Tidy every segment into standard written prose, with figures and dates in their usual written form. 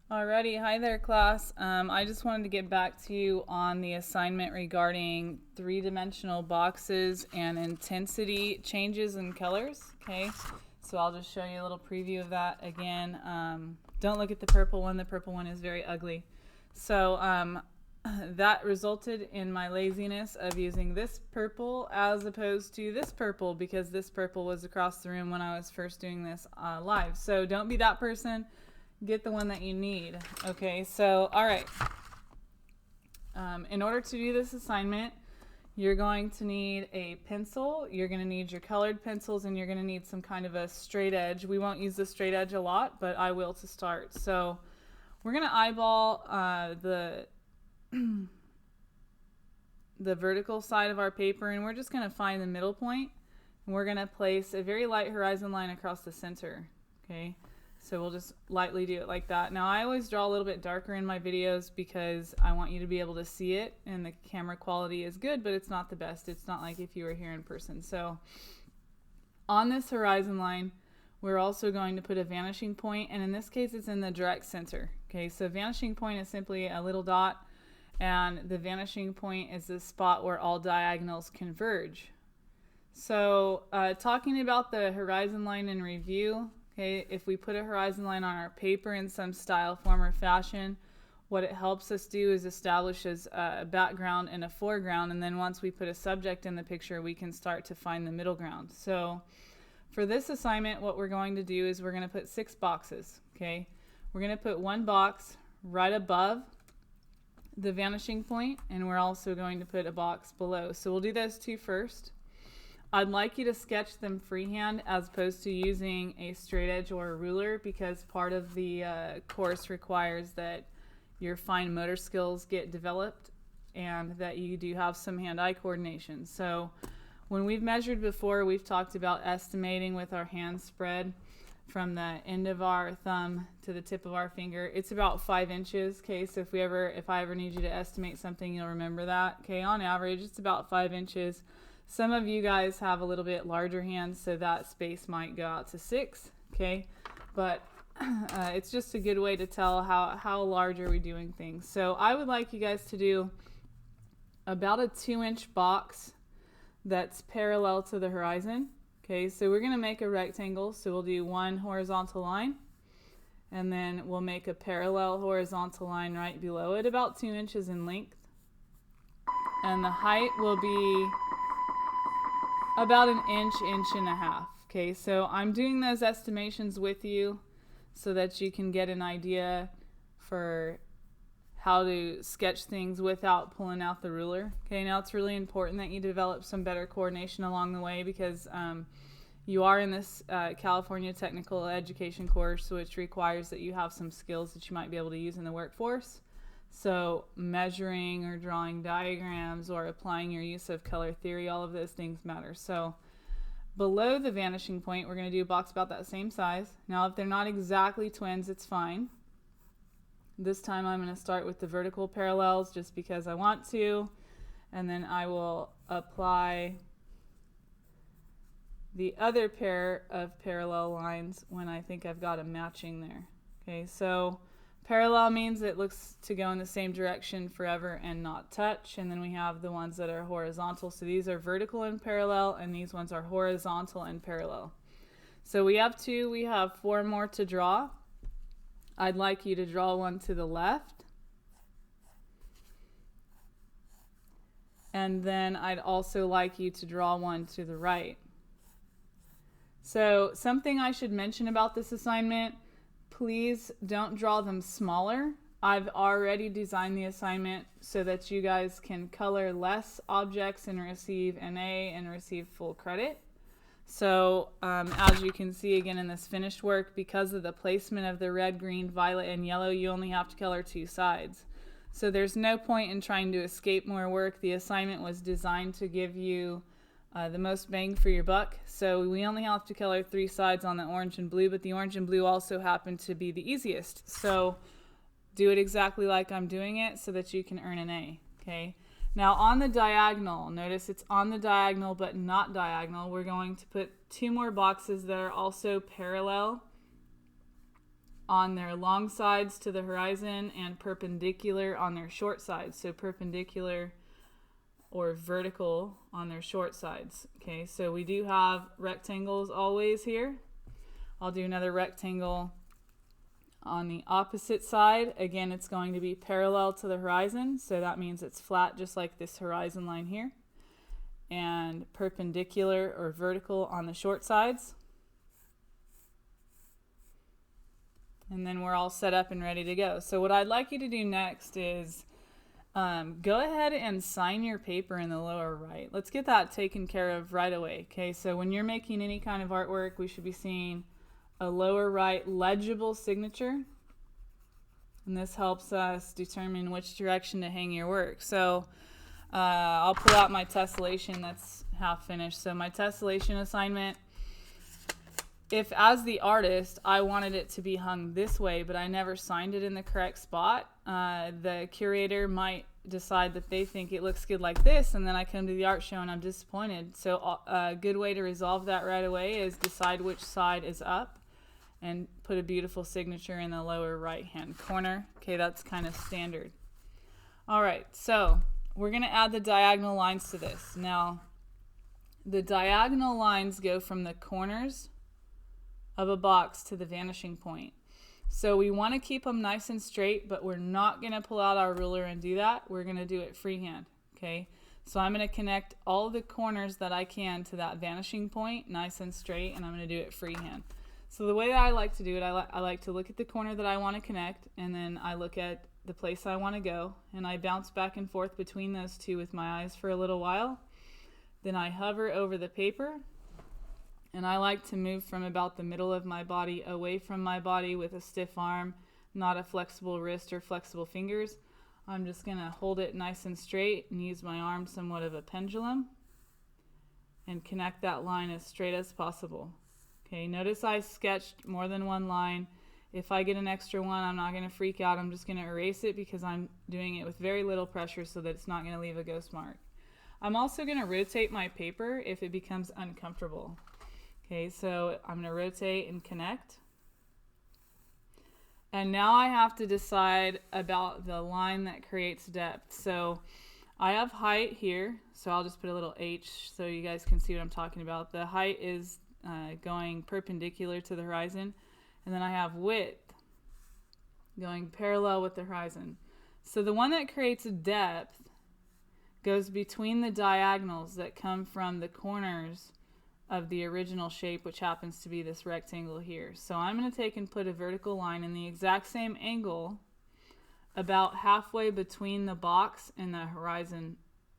Alrighty, hi there class. I just wanted to get back to you on the assignment regarding three-dimensional boxes and intensity changes in colors. Okay, so I'll just show you a little preview of that again. Don't look at the purple one. The purple one is very ugly. So that resulted in my laziness of using this purple as opposed to this purple because this purple was across the room when I was first doing this live. So don't be that person. Get the one that you need. Okay, so all right. In order to do this assignment, you're going to need a pencil, you're going to need your colored pencils, and you're going to need some kind of a straight edge. We won't use the straight edge a lot, but I will to start. So we're going to eyeball the vertical side of our paper, and we're just going to find the middle point, and we're going to place a very light horizon line across the center. Okay, so we'll just lightly do it like that. Now I always draw a little bit darker in my videos because I want you to be able to see it, and the camera quality is good, but it's not the best. It's not like if you were here in person. So on this horizon line, we're also going to put a vanishing point, and in this case it's in the direct center. Okay, so vanishing point is simply a little dot, and the vanishing point is the spot where all diagonals converge. So talking about the horizon line in review, okay, if we put a horizon line on our paper in some style, form, or fashion, what it helps us do is establish as a background and a foreground, and then once we put a subject in the picture, we can start to find the middle ground. So for this assignment, what we're going to do is we're going to put 6 boxes. Okay, we're going to put one box right above the vanishing point, and we're also going to put a box below. So we'll do those two first. I'd like you to sketch them freehand as opposed to using a straight edge or a ruler, because part of the course requires that your fine motor skills get developed and that you do have some hand-eye coordination. So when we've measured before, we've talked about estimating with our hand spread from the end of our thumb to the tip of our finger. It's about 5 inches. Okay, so if I ever need you to estimate something, you'll remember that. Okay, on average, it's about 5 inches. Some of you guys have a little bit larger hands, so that space might go out to 6. Okay, but it's just a good way to tell how large are we doing things. So I would like you guys to do about a 2-inch box that's parallel to the horizon. Okay, so we're going to make a rectangle, so we'll do one horizontal line, and then we'll make a parallel horizontal line right below it, about 2 inches in length. And the height will be about an inch, inch and a half. Okay, so I'm doing those estimations with you so that you can get an idea for how to sketch things without pulling out the ruler. Okay, now it's really important that you develop some better coordination along the way, because you are in this California technical education course, which requires that you have some skills that you might be able to use in the workforce. So measuring or drawing diagrams or applying your use of color theory, all of those things matter. So below the vanishing point, we're going to do a box about that same size. Now if they're not exactly twins, it's fine. This time I'm going to start with the vertical parallels just because I want to, and then I will apply the other pair of parallel lines when I think I've got a matching there. Okay, so parallel means it looks to go in the same direction forever and not touch, and then we have the ones that are horizontal. So these are vertical and parallel, and these ones are horizontal and parallel. So we have 2, we have 4 more to draw. I'd like you to draw one to the left, and then I'd also like you to draw one to the right. So something I should mention about this assignment, please don't draw them smaller. I've already designed the assignment so that you guys can color less objects and receive an A and receive full credit. So as you can see again in this finished work, because of the placement of the red, green, violet, and yellow, you only have to color 2 sides. So there's no point in trying to escape more work. The assignment was designed to give you the most bang for your buck. So we only have to color 3 sides on the orange and blue, but the orange and blue also happen to be the easiest. So do it exactly like I'm doing it so that you can earn an A. Okay. Now on the diagonal, notice it's on the diagonal but not diagonal. We're going to put 2 more boxes that are also parallel on their long sides to the horizon and perpendicular on their short sides. So perpendicular or vertical on their short sides. Okay, so we do have rectangles always here. I'll do another rectangle on the opposite side. Again, it's going to be parallel to the horizon, so that means it's flat just like this horizon line here, and perpendicular or vertical on the short sides. And then we're all set up and ready to go. So what I'd like you to do next is go ahead and sign your paper in the lower right. Let's get that taken care of right away. Okay, so when you're making any kind of artwork, we should be seeing a lower right legible signature. And this helps us determine which direction to hang your work. So I'll pull out my tessellation that's half finished. So my tessellation assignment, if as the artist I wanted it to be hung this way but I never signed it in the correct spot, the curator might decide that they think it looks good like this, and then I come to the art show and I'm disappointed. So a good way to resolve that right away is decide which side is up and put a beautiful signature in the lower right hand corner. Okay, that's kind of standard. Alright, so we're going to add the diagonal lines to this. Now the diagonal lines go from the corners of a box to the vanishing point. So we want to keep them nice and straight, but we're not going to pull out our ruler and do that. We're going to do it freehand. Okay, so I'm going to connect all the corners that I can to that vanishing point nice and straight, and I'm going to do it freehand. So the way that I like to do it, I like to look at the corner that I want to connect, and then I look at the place I want to go, and I bounce back and forth between those two with my eyes for a little while. Then I hover over the paper, and I like to move from about the middle of my body away from my body with a stiff arm, not a flexible wrist or flexible fingers. I'm just going to hold it nice and straight and use my arm somewhat of a pendulum and connect that line as straight as possible. Okay, notice I sketched more than one line. If I get an extra one, I'm not going to freak out. I'm just going to erase it because I'm doing it with very little pressure so that it's not going to leave a ghost mark. I'm also going to rotate my paper if it becomes uncomfortable. Okay, so I'm going to rotate and connect. And now I have to decide about the line that creates depth. So I have height here, so I'll just put a little H so you guys can see what I'm talking about. The height is going perpendicular to the horizon, and then I have width going parallel with the horizon. So the one that creates depth goes between the diagonals that come from the corners of the original shape, which happens to be this rectangle here. So I'm going to take and put a vertical line in the exact same angle about halfway between the box and the horizon,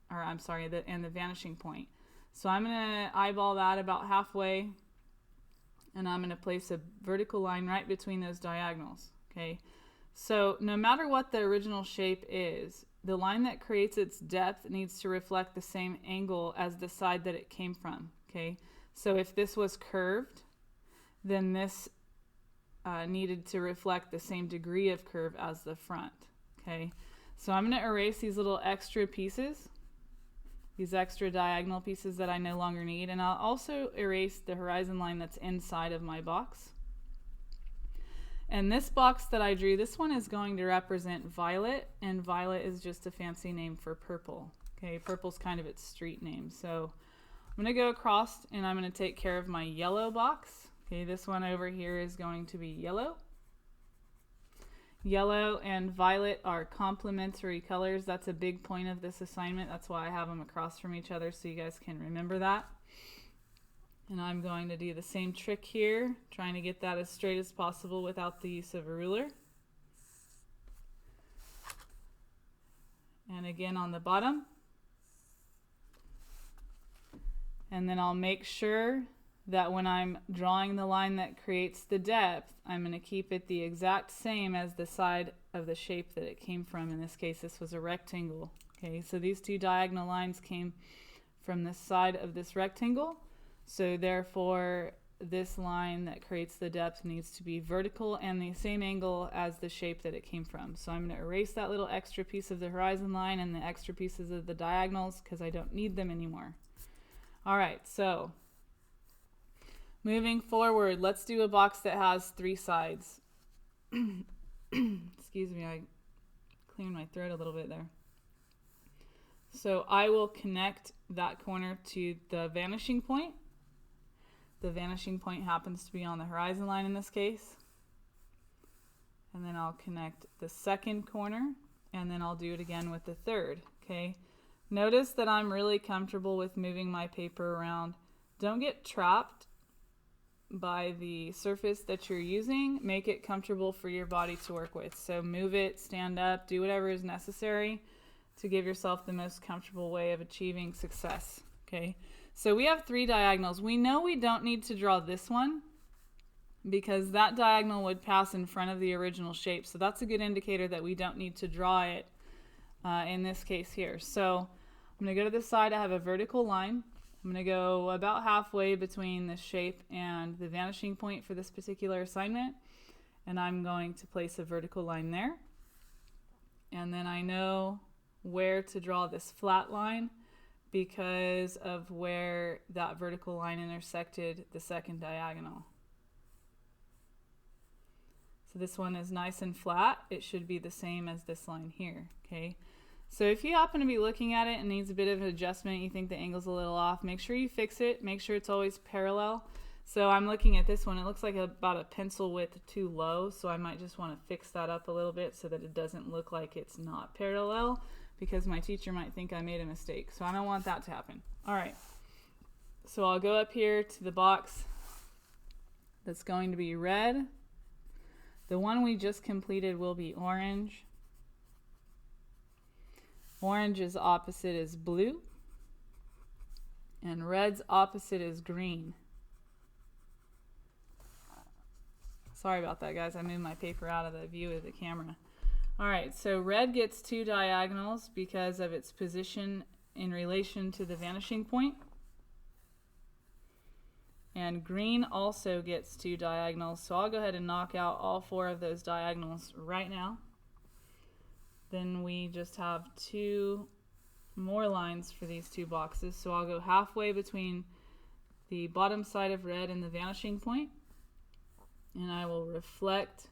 or I'm sorry, and the vanishing point. So I'm going to eyeball that about halfway, and I'm going to place a vertical line right between those diagonals. Okay, so no matter what the original shape is, the line that creates its depth needs to reflect the same angle as the side that it came from. Okay, so if this was curved, then this needed to reflect the same degree of curve as the front. Okay, so I'm going to erase these little extra pieces, these extra diagonal pieces that I no longer need, and I'll also erase the horizon line that's inside of my box. And this box that I drew, this one is going to represent violet, and violet is just a fancy name for purple. Okay, purple's kind of its street name. So I'm going to go across and I'm going to take care of my yellow box. Okay, this one over here is going to be yellow. Yellow and violet are complementary colors. That's a big point of this assignment. That's why I have them across from each other so you guys can remember that. And I'm going to do the same trick here, trying to get that as straight as possible without the use of a ruler. And again on the bottom. And then I'll make sure that when I'm drawing the line that creates the depth, I'm going to keep it the exact same as the side of the shape that it came from. In this case, this was a rectangle. Okay, so these two diagonal lines came from this side of this rectangle. So therefore, this line that creates the depth needs to be vertical and the same angle as the shape that it came from. So I'm going to erase that little extra piece of the horizon line and the extra pieces of the diagonals because I don't need them anymore. All right, so moving forward, let's do a box that has three sides. Excuse me, I cleared my throat a little bit there. So I will connect that corner to the vanishing point. The vanishing point happens to be on the horizon line in this case. And then I'll connect the second corner, and then I'll do it again with the third, okay? Notice that I'm really comfortable with moving my paper around. Don't get trapped by the surface that you're using. Make it comfortable for your body to work with. So move it, stand up, do whatever is necessary to give yourself the most comfortable way of achieving success, okay? So we have 3 diagonals. We know we don't need to draw this one because that diagonal would pass in front of the original shape. So that's a good indicator that we don't need to draw it in this case here. So I'm going to go to this side. I have a vertical line. I'm going to go about halfway between the shape and the vanishing point for this particular assignment. And I'm going to place a vertical line there. And then I know where to draw this flat line because of where that vertical line intersected the second diagonal. So this one is nice and flat. It should be the same as this line here, okay? So if you happen to be looking at it and needs a bit of an adjustment, you think the angle's a little off, make sure you fix it. Make sure it's always parallel. So I'm looking at this one. It looks like about a pencil width too low, so I might just want to fix that up a little bit so that it doesn't look like it's not parallel, because my teacher might think I made a mistake. So I don't want that to happen. All right. So I'll go up here to the box that's going to be red. The one we just completed will be orange. Orange's opposite is blue. And red's opposite is green. Sorry about that, guys. I moved my paper out of the view of the camera. All right, so red gets 2 diagonals because of its position in relation to the vanishing point. And green also gets 2 diagonals, so I'll go ahead and knock out all 4 of those diagonals right now. Then we just have 2 more lines for these 2 boxes, so I'll go halfway between the bottom side of red and the vanishing point, and I will reflect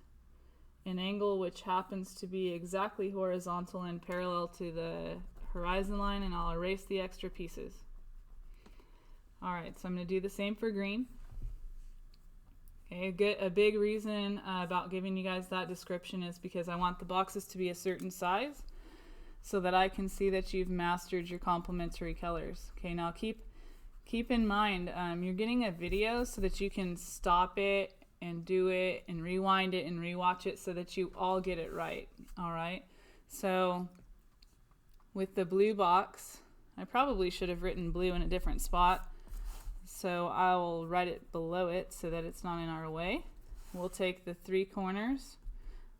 an angle which happens to be exactly horizontal and parallel to the horizon line, and I'll erase the extra pieces. Alright, so I'm going to do the same for green. Okay, a big reason about giving you guys that description is because I want the boxes to be a certain size so that I can see that you've mastered your complementary colors. Okay, now keep in mind you're getting a video so that you can stop it and do it and rewind it and rewatch it so that you all get it right. All right, so with the blue box, I probably should have written blue in a different spot, so I will write it below it so that it's not in our way. We'll take the 3 corners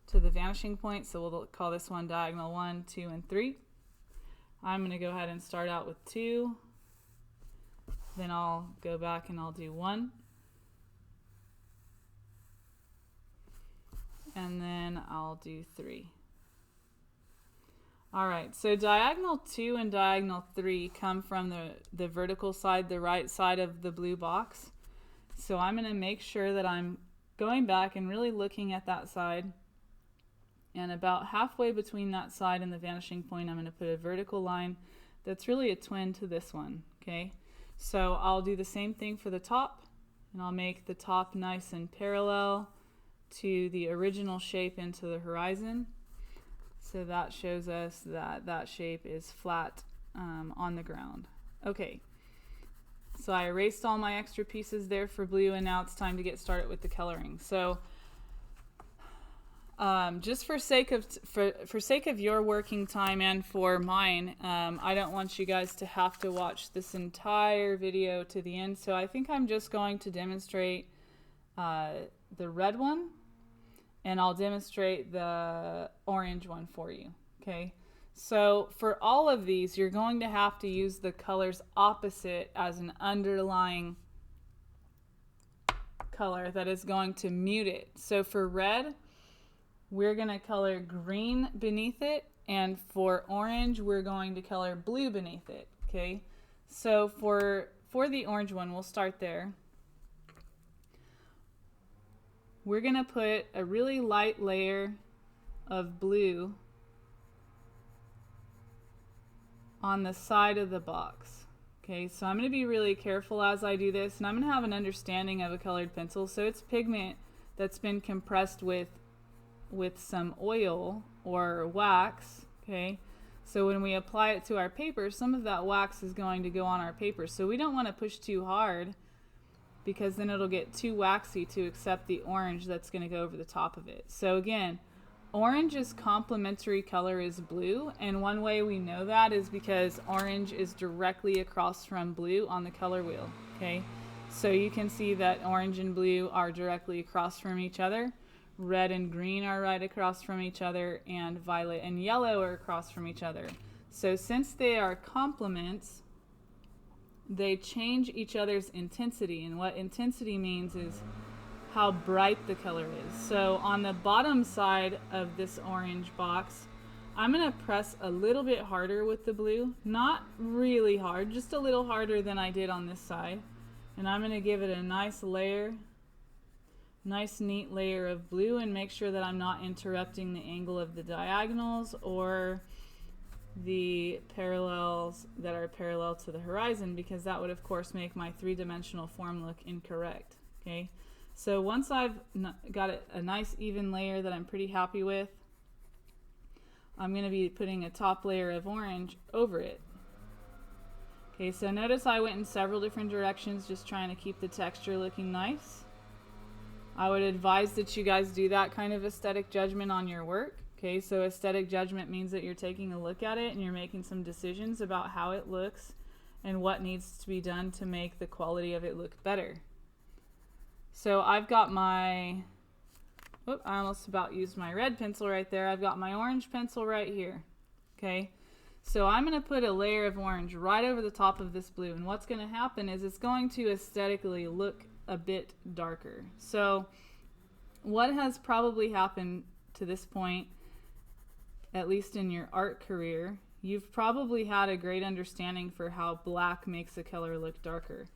to the vanishing point, so we'll call this one diagonal 1, 2, and 3. I'm going to go ahead and start out with 2, then I'll go back and I'll do 1, and then I'll do 3. Alright, so diagonal 2 and diagonal 3 come from the vertical side, the right side of the blue box. So I'm going to make sure that I'm going back and really looking at that side. And about halfway between that side and the vanishing point, I'm going to put a vertical line that's really a twin to this one. Okay, so I'll do the same thing for the top, and I'll make the top nice and parallel to the original shape into the horizon. So that shows us that that shape is flat on the ground. Okay, so I erased all my extra pieces there for blue, and now it's time to get started with the coloring. So just for sake of your working time and for mine, I don't want you guys to have to watch this entire video to the end. So I think I'm just going to demonstrate the red one, and I'll demonstrate the orange one for you. Okay, so for all of these, you're going to have to use the colors opposite as an underlying color that is going to mute it. So for red, we're going to color green beneath it, and for orange, we're going to color blue beneath it. Okay, so for the orange one, we'll start there. we're going to put a really light layer of blue on the side of the box. Okay, so I'm going to be really careful as I do this, and I'm going to have an understanding of a colored pencil. So it's pigment that's been compressed with some oil or wax. Okay, so when we apply it to our paper, some of that wax is going to go on our paper. So we don't want to push too hard, because then it'll get too waxy to accept the orange that's going to go over the top of it. So again, orange's complementary color is blue, and one way we know that is because orange is directly across from blue on the color wheel. Okay, so you can see that orange and blue are directly across from each other. Red and green are right across from each other, and violet and yellow are across from each other. So since they are complements, they change each other's intensity, and what intensity means is how bright the color is. So on the bottom side of this orange box, I'm going to press a little bit harder with the blue, not really hard, just a little harder than I did on this side, and I'm going to give it a nice layer, nice neat layer of blue, and make sure that I'm not interrupting the angle of the diagonals or the parallels that are parallel to the horizon, because that would of course make my three-dimensional form look incorrect. Okay, so once I've got a nice even layer that I'm pretty happy with, I'm going to be putting a top layer of orange over it. Okay, so notice I went in several different directions, just trying to keep the texture looking nice. I would advise that you guys do that kind of aesthetic judgment on your work. Okay, so aesthetic judgment means that you're taking a look at it and you're making some decisions about how it looks and what needs to be done to make the quality of it look better. So I've got my, whoop, I almost about used my red pencil right there. I've got my orange pencil right here. Okay, so I'm going to put a layer of orange right over the top of this blue, and what's going to happen is it's going to aesthetically look a bit darker. So what has probably happened to this point, at least in your art career, you've probably had a great understanding for how black makes a color look darker.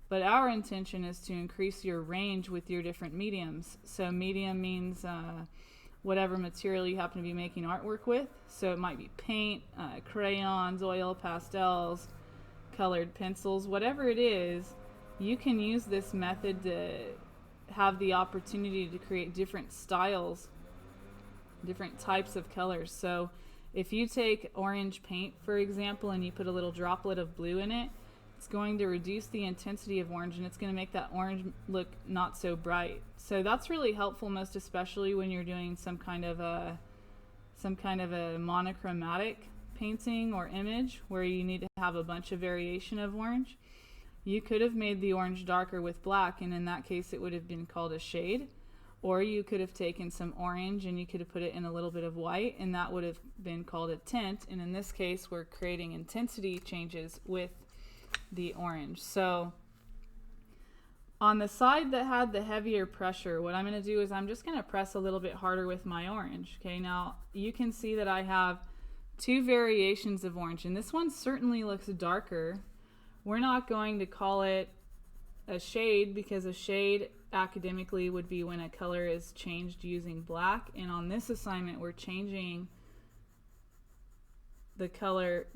But our intention is to increase your range with your different mediums. So medium means whatever material you happen to be making artwork with. So it might be paint, crayons, oil, pastels, colored pencils, whatever it is. You can use this method to have the opportunity to create different styles, different types of colors. So if you take orange paint, for example, and you put a little droplet of blue in it, it's going to reduce the intensity of orange, and it's going to make that orange look not so bright. So that's really helpful, most especially when you're doing some kind of a monochromatic painting or image where you need to have a bunch of variation of orange. You could have made the orange darker with black, and in that case it would have been called a shade. Or you could have taken some orange and you could have put it in a little bit of white, and that would have been called a tint. And in this case, we're creating intensity changes with the orange. So on the side that had the heavier pressure, what I'm going to do is I'm just going to press a little bit harder with my orange. Okay, now you can see that I have two variations of orange, and this one certainly looks darker. We're not going to call it a shade, because a shade academically would be when a color is changed using black, and on this assignment we're changing the color,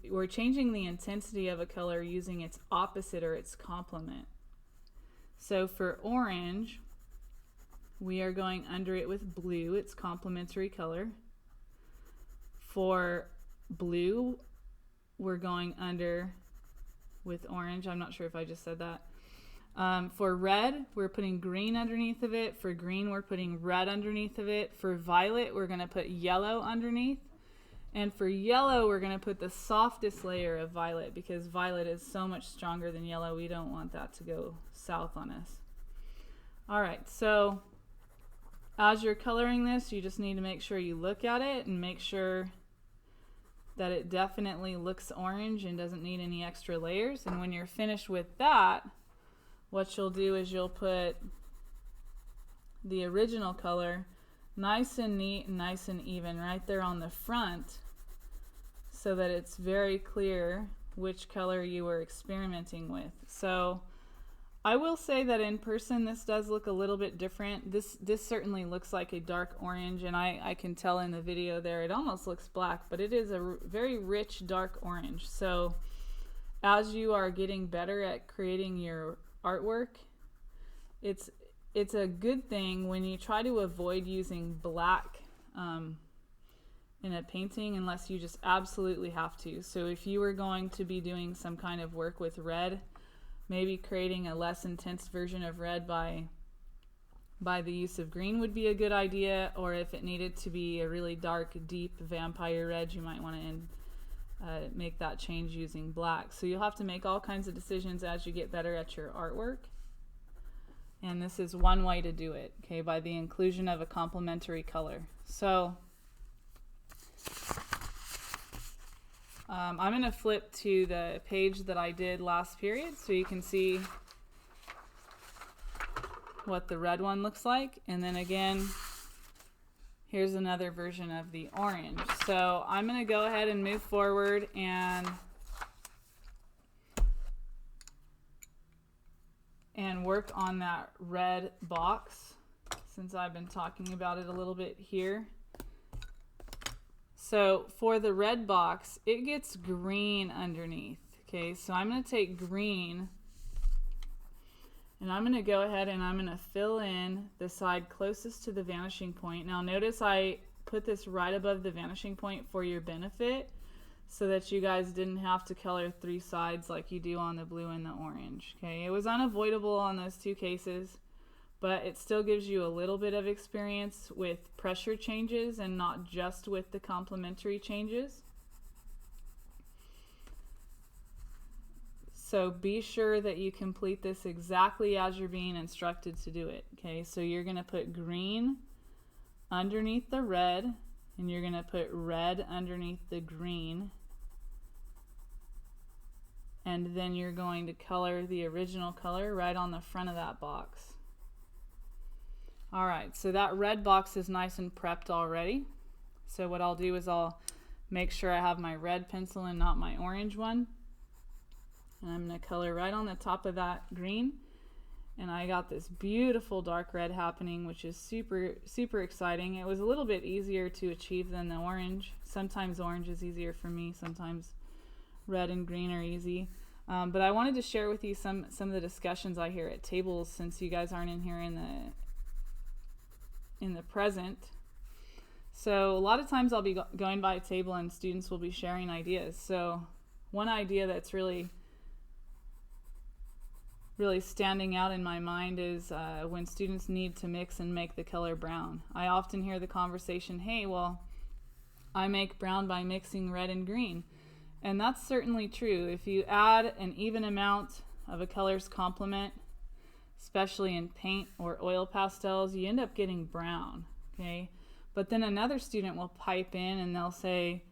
we're changing the intensity of a color using its opposite or its complement. So for orange, we are going under it with blue, its complementary color. For blue, we're going under with orange. I'm not sure if I just said that. For red, we're putting green underneath of it. For green, we're putting red underneath of it. For violet, we're going to put yellow underneath. And for yellow, we're going to put the softest layer of violet, because violet is so much stronger than yellow. We don't want that to go south on us. All right, so as you're coloring this, you just need to make sure you look at it and make sure that it definitely looks orange and doesn't need any extra layers. And when you're finished with that, what you'll do is you'll put the original color nice and neat and nice and even right there on the front, so that it's very clear which color you were experimenting with. So I will say that in person this does look a little bit different. This certainly looks like a dark orange, and I can tell in the video there it almost looks black, but it is a very rich dark orange. So as you are getting better at creating your artwork, it's a good thing when you try to avoid using black in a painting unless you just absolutely have to. So if you were going to be doing some kind of work with red, maybe creating a less intense version of red by the use of green would be a good idea, or if it needed to be a really dark, deep vampire red, you might want to make that change using black. So you'll have to make all kinds of decisions as you get better at your artwork. And this is one way to do it, okay, by the inclusion of a complementary color. So I'm going to flip to the page that I did last period so you can see what the red one looks like. And then again, here's another version of the orange. So I'm going to go ahead and move forward and work on that red box, since I've been talking about it a little bit here. So for the red box, it gets green underneath. Okay, so I'm going to take green and I'm going to go ahead and I'm going to fill in the side closest to the vanishing point. Now notice I put this right above the vanishing point for your benefit, so that you guys didn't have to color three sides like you do on the blue and the orange. Okay, it was unavoidable on those two cases, but it still gives you a little bit of experience with pressure changes and not just with the complementary changes. So be sure that you complete this exactly as you're being instructed to do it. Okay, so you're going to put green underneath the red, and you're going to put red underneath the green, and then you're going to color the original color right on the front of that box. Alright, so that red box is nice and prepped already. So what I'll do is I'll make sure I have my red pencil and not my orange one. And I'm going to color right on the top of that green. And I got this beautiful dark red happening, which is super exciting. It was a little bit easier to achieve than the orange. Sometimes orange is easier for me, sometimes red and green are easy. But I wanted to share with you some of the discussions I hear at tables, since you guys aren't in here in the present. So a lot of times I'll be going by a table and students will be sharing ideas. So one idea that's really standing out in my mind is when students need to mix and make the color brown. I often hear the conversation, hey, well, I make brown by mixing red and green. And that's certainly true. If you add an even amount of a color's complement, especially in paint or oil pastels, you end up getting brown, okay? But then another student will pipe in and they'll say,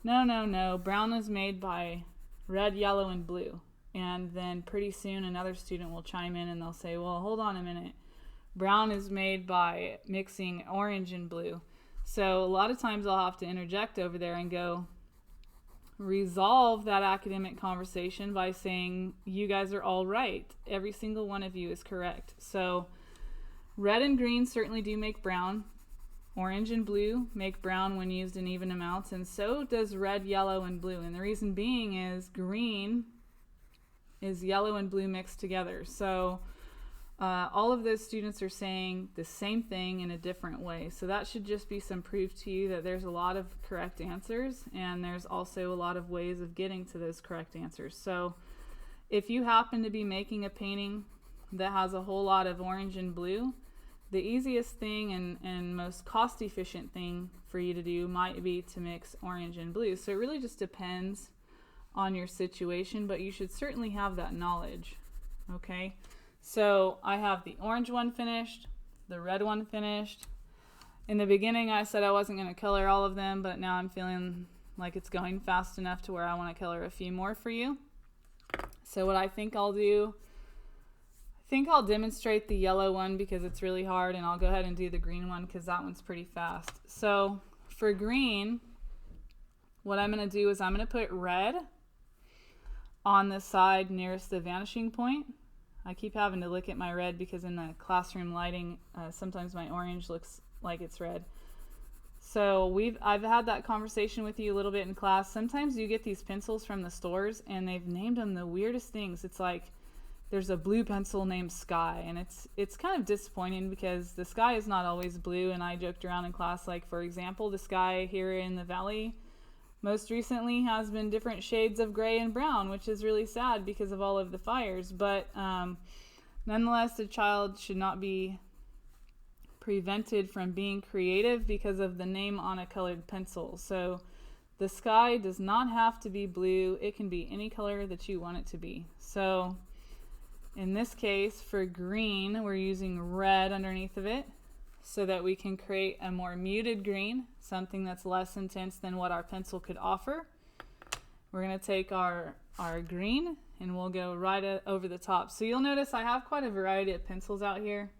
no, brown is made by red, yellow, and blue. And then pretty soon another student will chime in and they'll say, well, hold on a minute. Brown is made by mixing orange and blue. So a lot of times I'll have to interject over there and go, resolve that academic conversation by saying, you guys are all right. Every single one of you is correct. So red and green certainly do make brown. Orange and blue make brown when used in even amounts, and so does red, yellow, and blue. And the reason being is green is yellow and blue mixed together. So all of those students are saying the same thing in a different way. So that should just be some proof to you that there's a lot of correct answers, and there's also a lot of ways of getting to those correct answers. So if you happen to be making a painting that has a whole lot of orange and blue, the easiest thing and most cost efficient thing for you to do might be to mix orange and blue. So it really just depends on your situation, but you should certainly have that knowledge. Okay, so I have the orange one finished, the red one finished. In the beginning I said I wasn't going to color all of them, but now I'm feeling like it's going fast enough to where I want to color a few more for you. So what I think I'll do, I think I'll demonstrate the yellow one because it's really hard, and I'll go ahead and do the green one because that one's pretty fast. So for green, what I'm going to do is I'm going to put red on the side nearest the vanishing point. I keep having to look at my red because in the classroom lighting, sometimes my orange looks like it's red. So I've had that conversation with you a little bit in class. Sometimes you get these pencils from the stores and they've named them the weirdest things. It's like there's a blue pencil named Sky, and it's kind of disappointing because the sky is not always blue. And I joked around in class, like, for example, the sky here in the valley most recently has been different shades of gray and brown, which is really sad because of all of the fires. But nonetheless, a child should not be prevented from being creative because of the name on a colored pencil. So the sky does not have to be blue. It can be any color that you want it to be. So in this case, for green, we're using red underneath of it so that we can create a more muted green, something that's less intense than what our pencil could offer. We're going to take our green and we'll go right over the top. So you'll notice I have quite a variety of pencils out here.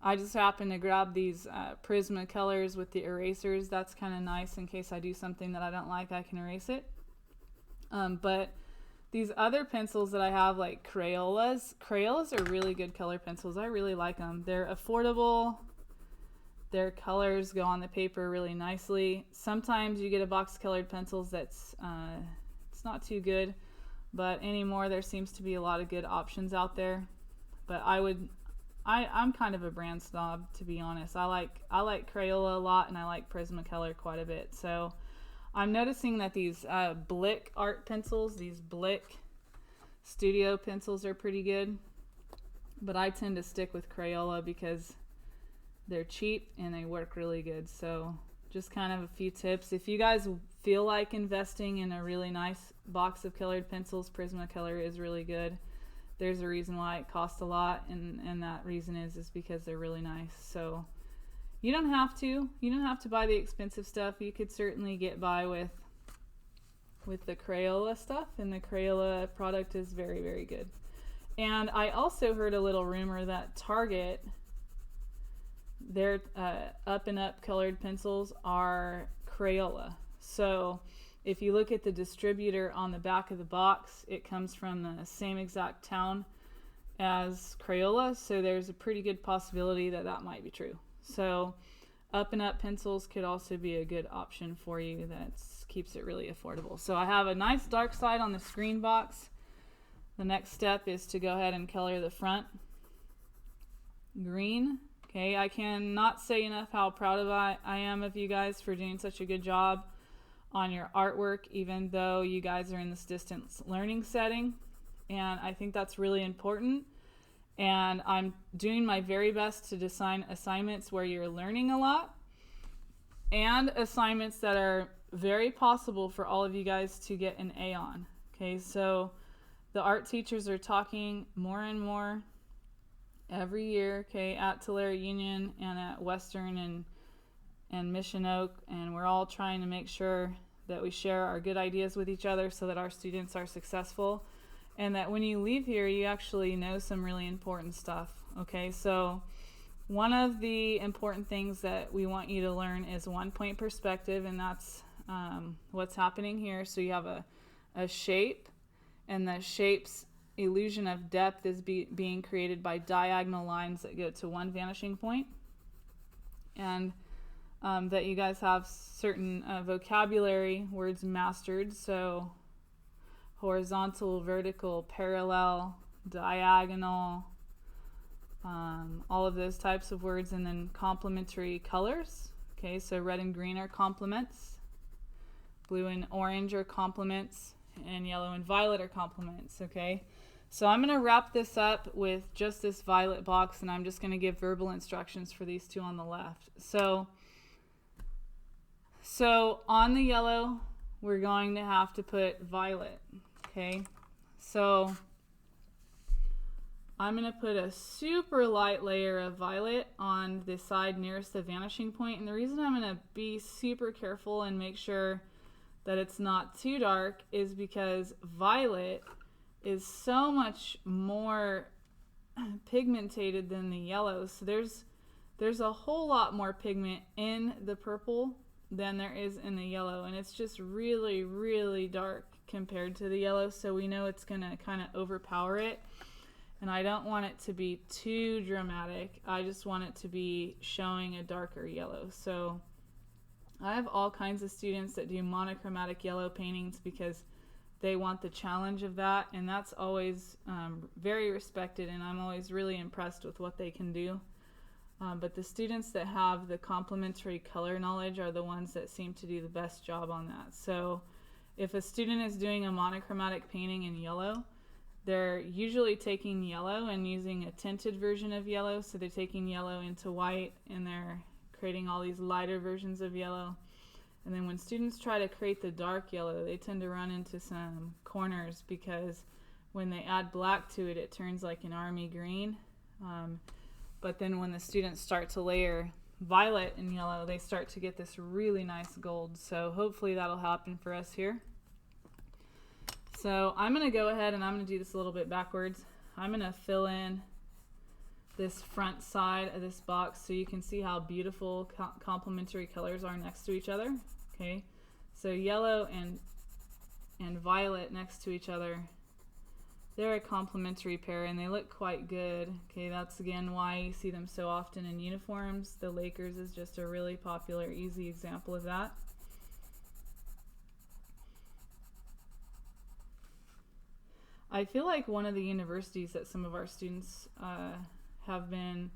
I just happen to grab these Prismacolors with the erasers. That's kind of nice in case I do something that I don't like, I can erase it. But these other pencils that I have, like Crayolas are really good color pencils. I really like them. They're affordable. Their colors go on the paper really nicely. Sometimes you get a box of colored pencils that's it's not too good, but anymore there seems to be a lot of good options out there. But I'm kind of a brand snob, to be honest. I like Crayola a lot, and I like Prismacolor quite a bit. So I'm noticing that these Blick art pencils, these Blick studio pencils are pretty good, but I tend to stick with Crayola because they're cheap and they work really good. So just kind of a few tips. If you guys feel like investing in a really nice box of colored pencils, Prismacolor is really good. There's a reason why it costs a lot, and that reason is because they're really nice. So you don't have to buy the expensive stuff. You could certainly get by with the Crayola stuff, and the Crayola product is very, very good. And I also heard a little rumor that Target, their up and up colored pencils are Crayola. So if you look at the distributor on the back of the box, it comes from the same exact town as Crayola, so there's a pretty good possibility that that might be true. So up and up pencils could also be a good option for you. That keeps it really affordable. So I have a nice dark side on the screen box. The next step is to go ahead and color the front green. Okay, I cannot say enough how proud I am of you guys for doing such a good job on your artwork, even though you guys are in this distance learning setting. And I think that's really important. And I'm doing my very best to design assignments where you're learning a lot, and assignments that are very possible for all of you guys to get an A on. Okay, so the art teachers are talking more and more every year, okay, at Tulare Union and at Western and Mission Oak, and we're all trying to make sure that we share our good ideas with each other so that our students are successful, and that when you leave here you actually know some really important stuff. Okay, so one of the important things that we want you to learn is 1-point perspective, and that's what's happening here. So you have a shape, and the shape's illusion of depth is being created by diagonal lines that go to one vanishing point, and that you guys have certain vocabulary words mastered. So horizontal, vertical, parallel, diagonal, all of those types of words, and then complementary colors. Okay, so red and green are complements, blue and orange are complements, and yellow and violet are complements. Okay, so I'm going to wrap this up with just this violet box, and I'm just going to give verbal instructions for these two on the left. So on the yellow, we're going to have to put violet. Okay, so I'm going to put a super light layer of violet on the side nearest the vanishing point. And the reason I'm going to be super careful and make sure that it's not too dark is because violet is so much more pigmented than the yellow. So there's a whole lot more pigment in the purple than there is in the yellow, and it's just really, really dark compared to the yellow, so we know it's going to kind of overpower it. and I don't want it to be too dramatic. I just want it to be showing a darker yellow. So I have all kinds of students that do monochromatic yellow paintings because they want the challenge of that, and that's always very respected, and I'm always really impressed with what they can do. But the students that have the complementary color knowledge are the ones that seem to do the best job on that. So if a student is doing a monochromatic painting in yellow, they're usually taking yellow and using a tinted version of yellow. So they're taking yellow into white and they're creating all these lighter versions of yellow. And then when students try to create the dark yellow, they tend to run into some corners because when they add black to it, it turns like an army green. But then when the students start to layer violet and yellow, they start to get this really nice gold. So hopefully that'll happen for us here. So I'm going to go ahead and I'm going to do this a little bit backwards. I'm going to fill in this front side of this box so you can see how beautiful complementary colors are next to each other. Okay, so yellow and violet next to each other, they're a complementary pair and they look quite good. Okay, that's again why you see them so often in uniforms. The Lakers is just a really popular, easy example of that. I feel like one of the universities that some of our students have been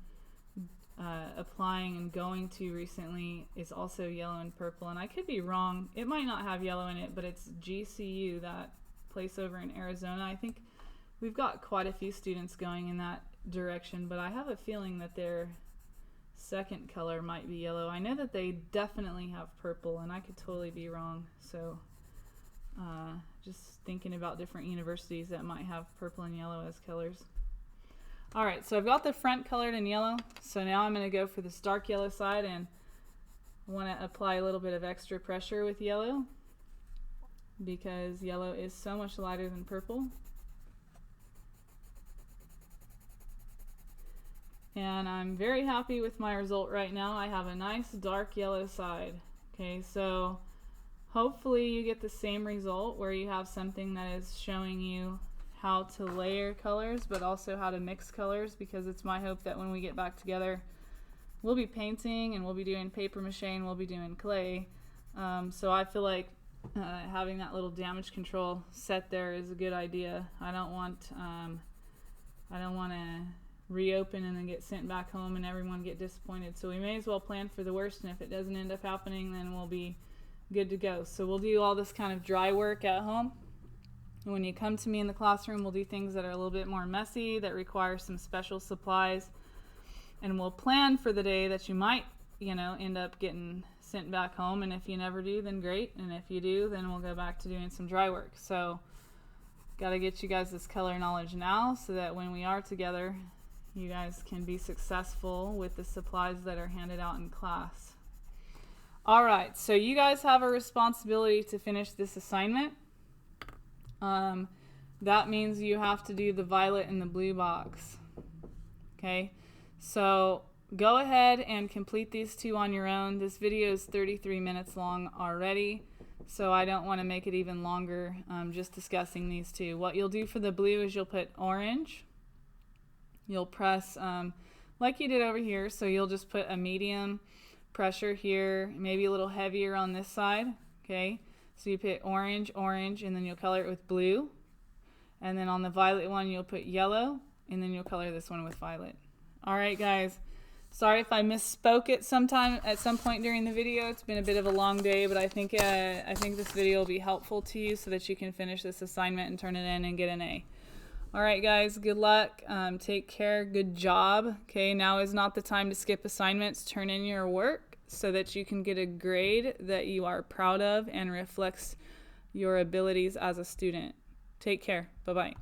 applying and going to recently is also yellow and purple, and I could be wrong. It might not have yellow in it, but it's GCU, that place over in Arizona. I think we've got quite a few students going in that direction, but I have a feeling that their second color might be yellow. I know that they definitely have purple, and I could totally be wrong. So just thinking about different universities that might have purple and yellow as colors. All right, so I've got the front colored in yellow. So now I'm going to go for this dark yellow side, and I want to apply a little bit of extra pressure with yellow because yellow is so much lighter than purple. And I'm very happy with my result right now. I have a nice dark yellow side. Okay, so hopefully you get the same result where you have something that is showing you how to layer colors but also how to mix colors, because it's my hope that when we get back together we'll be painting and we'll be doing paper mache and we'll be doing clay. So I feel like having that little damage control set there is a good idea. I don't want to reopen and then get sent back home and everyone get disappointed. So we may as well plan for the worst, and if it doesn't end up happening, then we'll be good to go. So we'll do all this kind of dry work at home. And when you come to me in the classroom, we'll do things that are a little bit more messy, that require some special supplies. And we'll plan for the day that you might, end up getting sent back home. And if you never do, then great. And if you do, then we'll go back to doing some dry work. So got to get you guys this color knowledge now so that when we are together, you guys can be successful with the supplies that are handed out in class. All right, so you guys have a responsibility to finish this assignment. That means you have to do the violet and the blue box. Okay, so go ahead and complete these two on your own. This video is 33 minutes long already, so I don't want to make it even longer just discussing these two. What you'll do for the blue is you'll put orange. You'll press like you did over here, so you'll just put a medium pressure here, maybe a little heavier on this side. Okay, so you put orange, orange, and then you'll color it with blue. And then on the violet one, you'll put yellow, and then you'll color this one with violet. All right, guys. Sorry if I misspoke at some point during the video. It's been a bit of a long day, but I think this video will be helpful to you so that you can finish this assignment and turn it in and get an A. All right, guys, good luck. Take care. Good job. Okay, now is not the time to skip assignments. Turn in your work so that you can get a grade that you are proud of and reflects your abilities as a student. Take care. Bye-bye.